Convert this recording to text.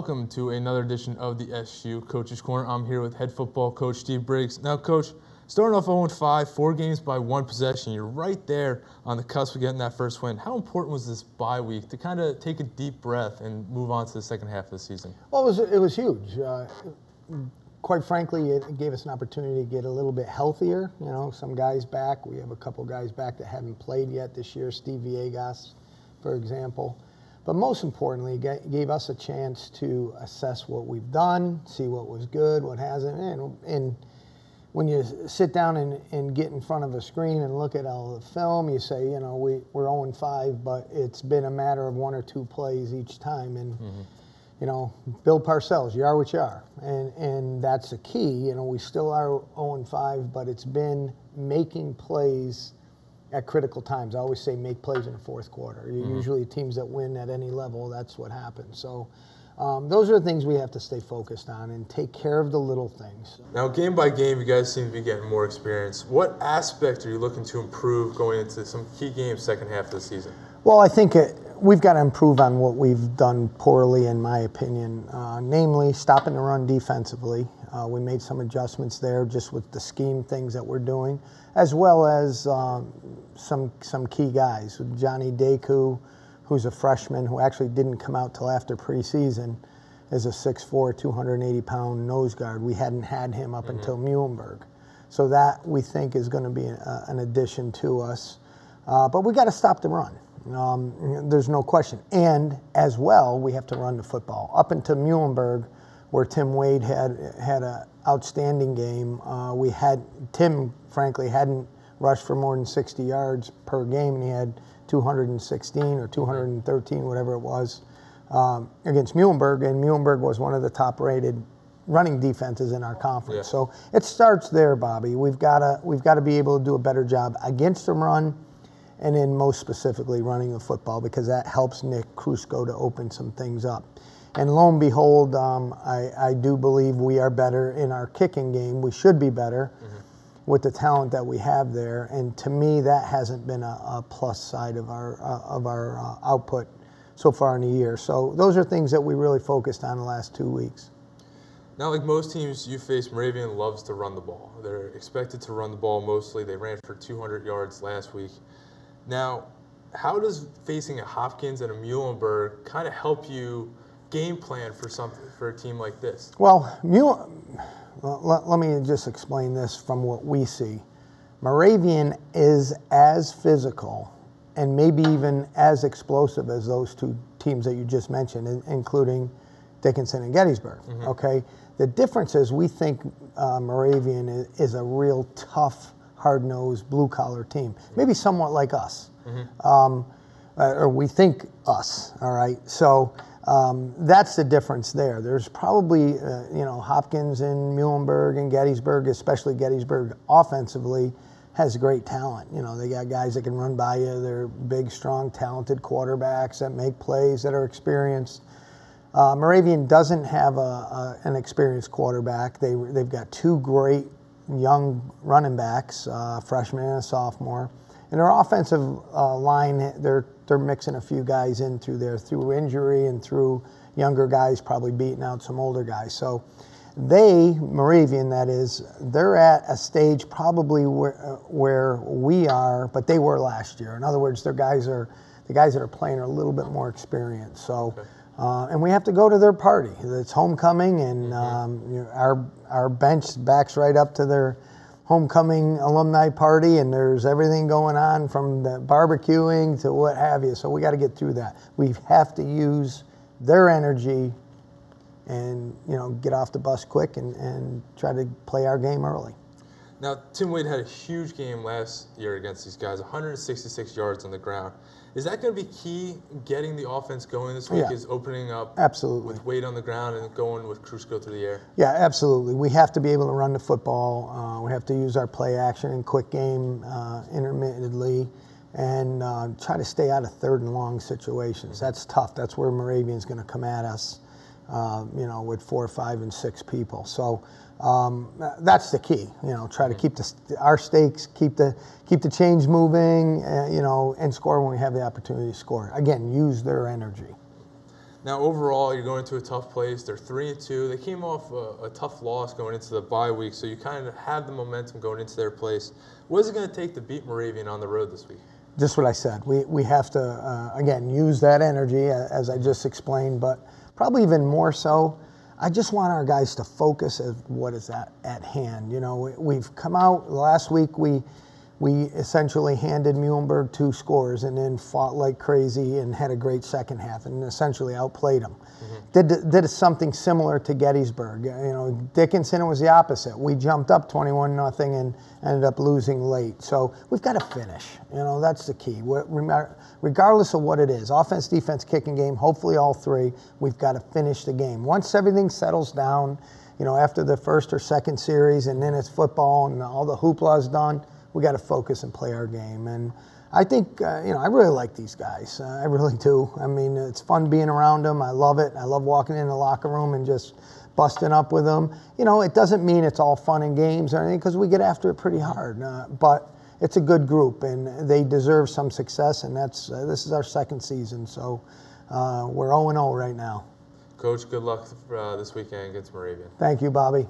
welcome to another edition of the SU Coach's Corner. I'm here with head football coach Steve Briggs. Now, Coach, starting off 0-5, 4 games by 1 possession. You're right there on the cusp of getting that first win. How important was this bye week to kind of take a deep breath and move on to the second half of the season? Well, it was huge. Quite frankly, it gave us an opportunity to get a little bit healthier. You know, some guys back. We have a couple guys back that haven't played yet this year. Steve Briggs, for example. But most importantly, it gave us a chance to assess what we've done, see what was good, what hasn't. And when you sit down and get in front of a screen and look at all the film, you say, you know, we're 0-5, but it's been a matter of 1 or 2 plays each time. And, you know, Bill Parcells, you are what you are. And that's the key. You know, we still are 0-5, but it's been making plays at critical times. I always say make plays in the fourth quarter. Usually teams that win at any level, that's what happens. So those are the things we have to stay focused on and take care of the little things. Now, game by game, you guys seem to be getting more experience. What aspect are you looking to improve going into some key games second half of the season? Well, I think we've got to improve on what we've done poorly, in my opinion, namely stopping the run defensively. We made some adjustments there just with the scheme things that we're doing, as well as some key guys. Johnny Deku, who's a freshman who actually didn't come out till after preseason, is a 6'4", 280-pound nose guard. We hadn't had him up until Muhlenberg. So that, we think, is going to be an addition to us. But we got to stop the run. There's no question. And as well, we have to run the football. Up until Muhlenberg, where Tim Wade had an outstanding game, Tim, frankly, hadn't rushed for more than 60 yards per game, and he had 216 or 213, whatever it was, against Muhlenberg, and Muhlenberg was one of the top-rated running defenses in our conference. Yeah. So it starts there, Bobby. We've got to be able to do a better job against the run, and then most specifically running the football, because that helps Nick Krusko to open some things up. And lo and behold, I do believe we are better in our kicking game. We should be better with the talent that we have there. And to me, that hasn't been a plus side of our output so far in the year. So those are things that we really focused on the last 2 weeks. Now, like most teams you face, Moravian loves to run the ball. They're expected to run the ball mostly. They ran for 200 yards last week. Now, how does facing a Hopkins and a Muhlenberg kind of help you game plan for a team like this? Well, let me just explain this from what we see. Moravian is as physical and maybe even as explosive as those 2 teams that you just mentioned, including Dickinson and Gettysburg. Okay, the difference is we think Moravian is a real tough, hard-nosed, blue-collar team, maybe somewhat like us, or we think us. All right, so. That's the difference there. There's probably, you know, Hopkins and Muhlenberg and Gettysburg, especially Gettysburg offensively, has great talent. You know, they got guys that can run by you. They're big, strong, talented quarterbacks that make plays, that are experienced. Moravian doesn't have an experienced quarterback. They've got 2 great young running backs, a freshman and a sophomore. And their offensive line, they're mixing a few guys in through injury and through younger guys probably beating out some older guys. So Moravian, that is, they're at a stage probably where we are, but they were last year. In other words, the guys that are playing are a little bit more experienced. So, and we have to go to their party. It's homecoming, and you know, our bench backs right up to their homecoming alumni party, and there's everything going on from the barbecuing to what have you. So we got to get through that. We have to use their energy and, you know, get off the bus quick and try to play our game early. Now, Tim Wade had a huge game last year against these guys, 166 yards on the ground. Is that going to be key, getting the offense going this week, is opening up with Wade on the ground and going with Krusko through the air? Yeah, absolutely. We have to be able to run the football. We have to use our play action and quick game intermittently, and try to stay out of 3rd and long situations. That's tough. That's where Moravian's going to come at us, you know, with 4, 5, and 6 people. So that's the key. You know, try to keep our stakes, keep the chains moving, you know, and score when we have the opportunity to score. Again, use their energy. Now, overall, you're going to a tough place. They're 3-2. They came off a tough loss going into the bye week, so you kind of have the momentum going into their place. What is it going to take to beat Moravian on the road this week? Just what I said. We have to, again, use that energy, as I just explained, but probably even more so, I just want our guys to focus at what is at hand. You know, we've come out, last week we essentially handed Muhlenberg 2 scores and then fought like crazy and had a great second half and essentially outplayed them. Did something similar to Gettysburg. You know, Dickinson was the opposite. We jumped up 21-0 and ended up losing late. So we've got to finish. You know, that's the key. Regardless of what it is, offense, defense, kicking game, hopefully all three, we've got to finish the game. Once everything settles down, you know, after the first or second series and then it's football and all the hoopla is done, we got to focus and play our game. And I think, you know, I really like these guys. I really do. I mean, it's fun being around them. I love it. I love walking in the locker room and just busting up with them. You know, it doesn't mean it's all fun and games or anything because we get after it pretty hard. But it's a good group and they deserve some success. And this is our second season. So we're 0-0 right now. Coach, good luck this weekend against Moravian. Thank you, Bobby.